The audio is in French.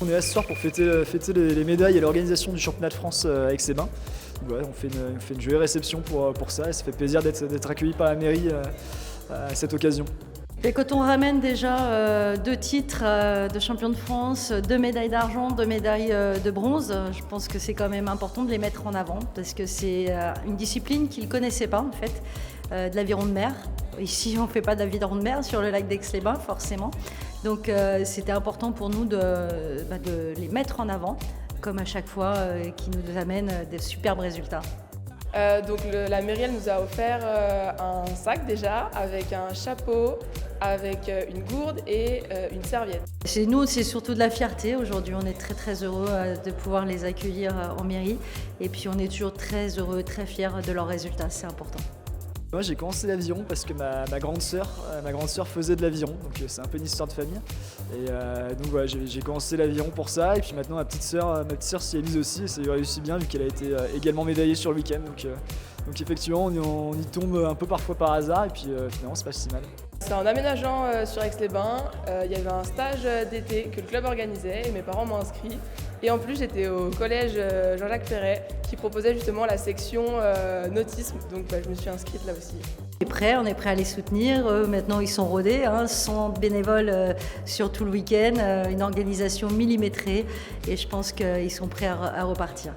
On est là ce soir pour fêter les médailles et l'organisation du championnat de France avec Aix-les-Bains. Ouais, on fait une jolie réception pour ça et ça fait plaisir d'être accueilli par la mairie à cette occasion. Et quand on ramène déjà 2 titres de champion de France, 2 médailles d'argent, 2 médailles de bronze, je pense que c'est quand même important de les mettre en avant parce que c'est une discipline qu'ils ne connaissaient pas en fait, de l'aviron de mer. Ici on ne fait pas d'aviron de mer sur le lac d'Aix-les-Bains forcément, donc c'était important pour nous de les mettre en avant comme à chaque fois qui nous amène des superbes résultats. La mairie elle nous a offert un sac déjà avec un chapeau, avec une gourde et une serviette. Chez nous, c'est surtout de la fierté. Aujourd'hui, on est très très heureux de pouvoir les accueillir en mairie et puis on est toujours très heureux, très fiers de leurs résultats, c'est important. Moi j'ai commencé l'aviron parce que ma grande sœur faisait de l'aviron, donc c'est un peu une histoire de famille. Et donc voilà, j'ai commencé l'aviron pour ça et puis maintenant ma petite sœur s'y est mise aussi et ça lui réussit bien vu qu'elle a été également médaillée sur le week-end. Donc effectivement on y tombe un peu parfois par hasard et puis finalement c'est pas si mal. C'est en aménageant sur Aix-les-Bains, il y avait un stage d'été que le club organisait et mes parents m'ont inscrit. Et en plus j'étais au collège Jean-Jacques Perret qui proposait justement la section nautisme, donc je me suis inscrite là aussi. On est prêt à les soutenir. Maintenant, ils sont rodés, 100 bénévoles sur tout le week-end, une organisation millimétrée et je pense qu'ils sont prêts à repartir.